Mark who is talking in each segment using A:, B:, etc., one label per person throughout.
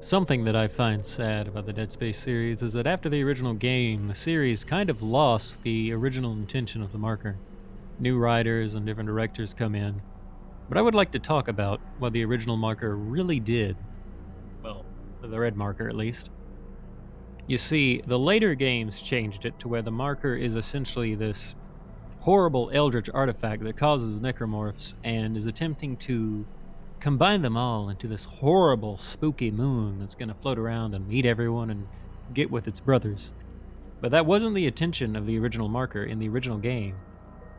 A: Something that I find sad about the Dead Space series is that after the original game, the series kind of lost the original intention of the marker. New writers and different directors come in, but I would like to talk about what the original marker really did. Well, the red marker at least. You see, the later games changed it to where the marker is essentially this horrible eldritch artifact that causes necromorphs and is attempting to combine them all into this horrible, spooky moon that's going to float around and eat everyone and get with its brothers. But that wasn't the intention of the original marker in the original game.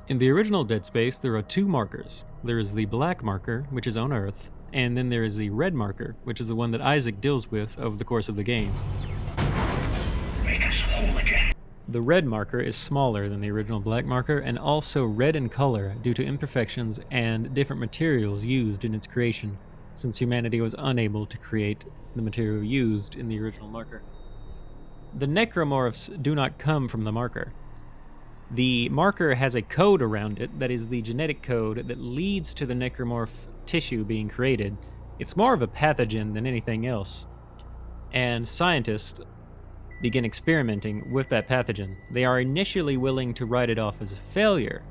A: In the original Dead Space, there are two markers. There is the black marker, which is on Earth, and then there is the red marker, which is the one that Isaac deals with over the course of the game.
B: Make us whole again.
A: The red marker is smaller than the original black marker and also red in color due to imperfections and different materials used in its creation, since humanity was unable to create the material used in the original marker. The necromorphs do not come from the marker. The marker has a code around it that is the genetic code that leads to the necromorph tissue being created. It's more of a pathogen than anything else, and scientists begin experimenting with that pathogen. They are initially willing to write it off as a failure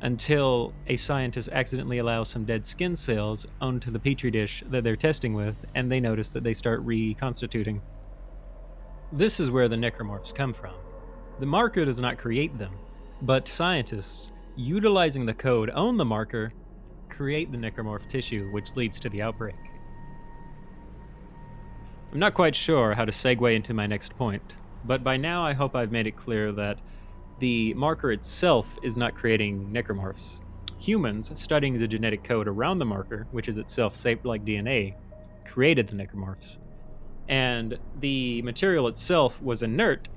A: until a scientist accidentally allows some dead skin cells onto the petri dish that they're testing with, and they notice that they start reconstituting. This is where the necromorphs come from. The marker does not create them, but scientists, utilizing the code on the marker, create the necromorph tissue, which leads to the outbreak. I'm not quite sure how to segue into my next point, but by now I hope I've made it clear that the marker itself is not creating necromorphs. Humans, studying the genetic code around the marker, which is itself shaped like DNA, created the necromorphs. And the material itself was inert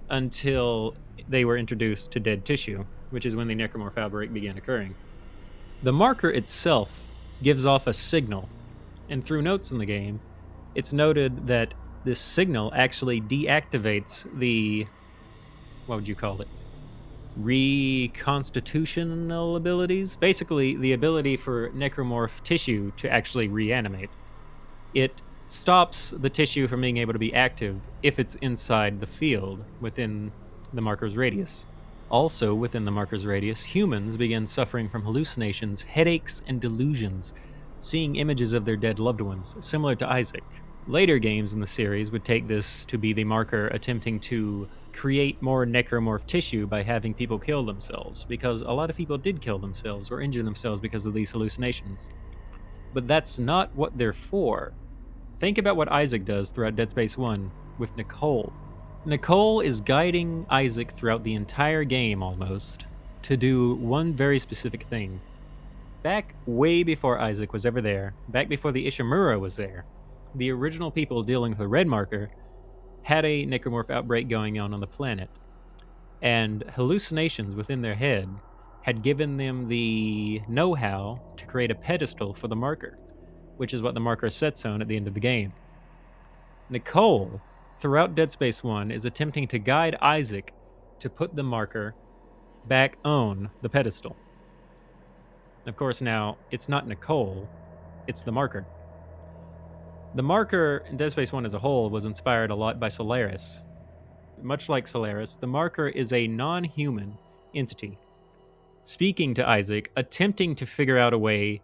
A: until they were introduced to dead tissue, which is when the necromorph outbreak began occurring. The marker itself gives off a signal, and through notes in the game, it's noted that this signal actually deactivates the, what would you call it? Reconstitutional abilities? Basically, the ability for necromorph tissue to actually reanimate. It stops the tissue from being able to be active if it's inside the field within the marker's radius. Also, within the marker's radius, humans begin suffering from hallucinations, headaches, and delusions, seeing images of their dead loved ones, similar to Isaac. Later games in the series would take this to be the marker attempting to create more necromorph tissue by having people kill themselves, because a lot of people did kill themselves or injure themselves because of these hallucinations. But that's not what they're for. Think about what Isaac does throughout Dead Space 1 with Nicole. Nicole is guiding Isaac throughout the entire game, almost, to do one very specific thing. Back way before Isaac was ever there, back before the Ishimura was there, the original people dealing with the red marker had a necromorph outbreak going on the planet, and hallucinations within their head had given them the know-how to create a pedestal for the marker, which is what the marker sets on at the end of the game. Nicole, throughout Dead Space 1, is attempting to guide Isaac to put the marker back on the pedestal. And of course now, it's not Nicole, it's the marker. The marker in Dead Space 1 as a whole was inspired a lot by Solaris. Much like Solaris, the marker is a non-human entity, speaking to Isaac, attempting to figure out a way,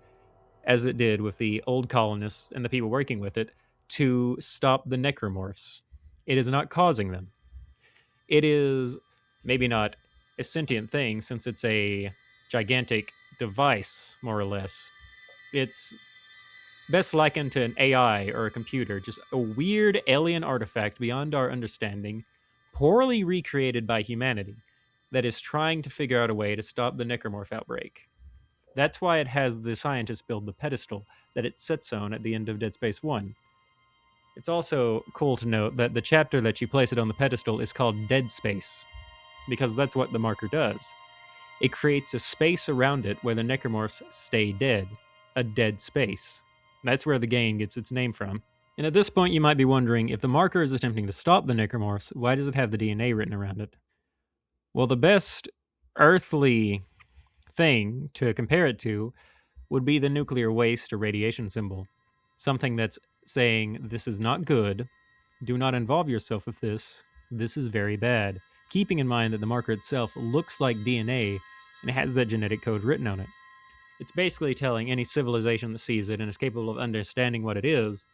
A: as it did with the old colonists and the people working with it, to stop the necromorphs. It is not causing them. It is maybe not a sentient thing, since it's a gigantic device, more or less. It's best likened to an AI or a computer, just a weird alien artifact beyond our understanding, poorly recreated by humanity, that is trying to figure out a way to stop the necromorph outbreak. That's why it has the scientists build the pedestal that it sits on at the end of Dead Space 1. It's also cool to note that the chapter that you place it on the pedestal is called Dead Space, because that's what the marker does. It creates a space around it where the necromorphs stay dead, a dead space. That's where the game gets its name from. And at this point you might be wondering, if the marker is attempting to stop the necromorphs, why does it have the DNA written around it? Well, the best earthly thing to compare it to would be the nuclear waste or radiation symbol. Something that's saying, "This is not good. Do not involve yourself with this. This is very bad." Keeping in mind that the marker itself looks like DNA and has that genetic code written on it. It's basically telling any civilization that sees it and is capable of understanding what it is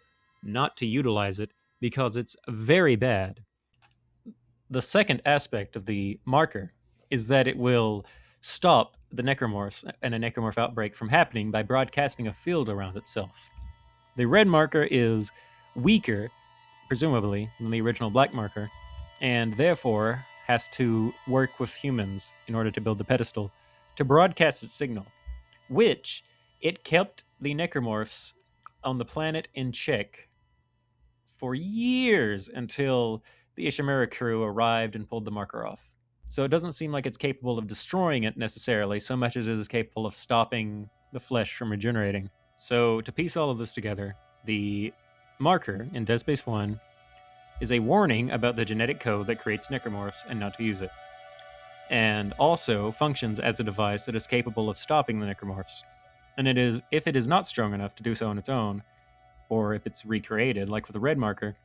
A: not to utilize it because it's very bad. The second aspect of the marker is that it will stop the necromorphs and a necromorph outbreak from happening by broadcasting a field around itself. The red marker is weaker, presumably, than the original black marker, and therefore has to work with humans in order to build the pedestal to broadcast its signal, which it kept the necromorphs on the planet in check for years until the Ishimura crew arrived and pulled the marker off. So it doesn't seem like it's capable of destroying it necessarily, so much as it is capable of stopping the flesh from regenerating. So to piece all of this together, the marker in Dead Space 1 is a warning about the genetic code that creates necromorphs and not to use it, and also functions as a device that is capable of stopping the necromorphs. And it is, if it is not strong enough to do so on its own, or if it's recreated, like with the red marker,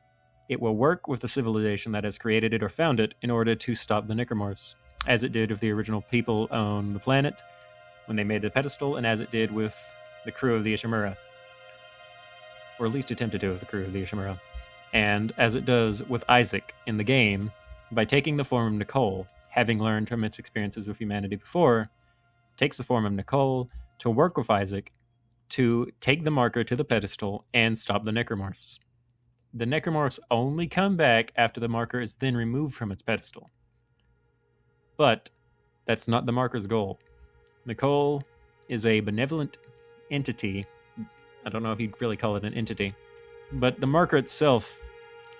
A: it will work with the civilization that has created it or found it in order to stop the necromorphs, as it did with the original people on the planet when they made the pedestal, and as it did with the crew of the Ishimura, or at least attempted to with the crew of the Ishimura, and as it does with Isaac in the game, by taking the form of Nicole, having learned from its experiences with humanity before, takes the form of Nicole to work with Isaac to take the marker to the pedestal and stop the necromorphs. The necromorphs only come back after the marker is then removed from its pedestal. But that's not the marker's goal. Nicole is a benevolent entity. I don't know if you'd really call it an entity, but the marker itself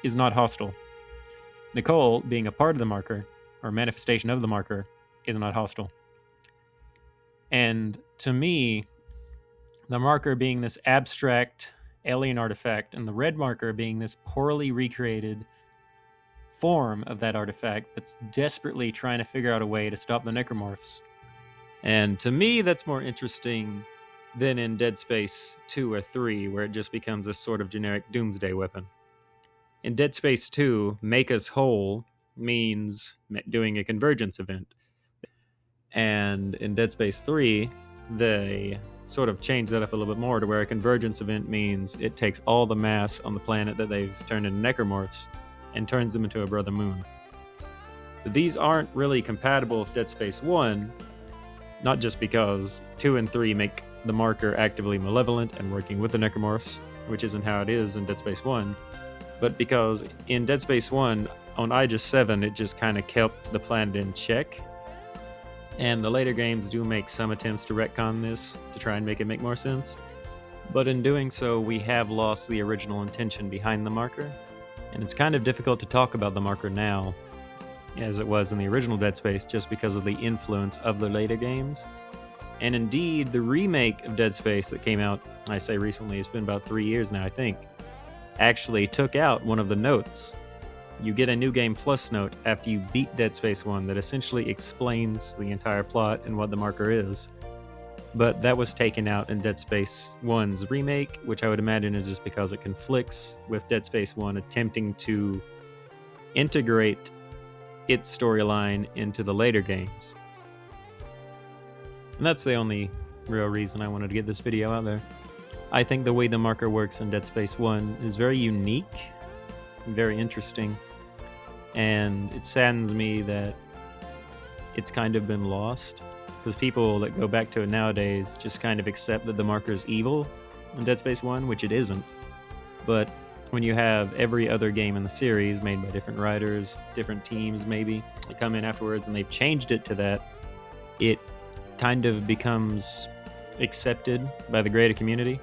A: is not hostile. Nicole, being a part of the marker, or manifestation of the marker, is not hostile. And to me, the marker being this abstract alien artifact, and the red marker being this poorly recreated form of that artifact that's desperately trying to figure out a way to stop the necromorphs. And to me, that's more interesting than in Dead Space 2 or 3, where it just becomes a sort of generic doomsday weapon. In Dead Space 2, make us whole means doing a convergence event. And in Dead Space 3, they sort of change that up a little bit more to where a convergence event means it takes all the mass on the planet that they've turned into necromorphs and turns them into a brother moon. But these aren't really compatible with Dead Space 1, not just because 2 and 3 make the marker actively malevolent and working with the necromorphs, which isn't how it is in Dead Space 1, but because in Dead Space 1, on Aegis 7, it just kind of kept the planet in check. And the later games do make some attempts to retcon this to try and make it make more sense. But in doing so, we have lost the original intention behind the marker. And it's kind of difficult to talk about the marker now, as it was in the original Dead Space, just because of the influence of the later games. And indeed, the remake of Dead Space that came out, I say recently, it's been about 3 years now, I think, actually took out one of the notes. You get a New Game Plus note after you beat Dead Space 1 that essentially explains the entire plot and what the marker is. But that was taken out in Dead Space 1's remake, which I would imagine is just because it conflicts with Dead Space 1 attempting to integrate its storyline into the later games. And that's the only real reason I wanted to get this video out there. I think the way the marker works in Dead Space 1 is very unique, very interesting, and it saddens me that it's kind of been lost, because people that go back to it nowadays just kind of accept that the marker is evil in Dead Space 1, which it isn't. But when you have every other game in the series made by different writers, different teams maybe, that come in afterwards and they've changed it to that, it kind of becomes accepted by the greater community.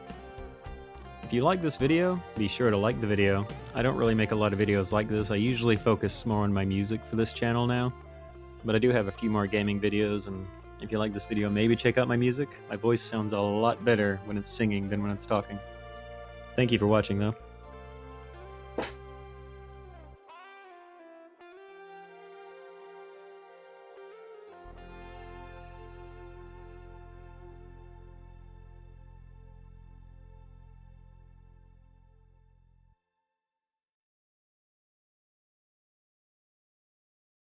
A: If you like this video, be sure to like the video. I don't really make a lot of videos like this. I usually focus more on my music for this channel now, but I do have a few more gaming videos, and if you like this video, maybe check out my music. My voice sounds a lot better when it's singing than when it's talking. Thank you for watching though.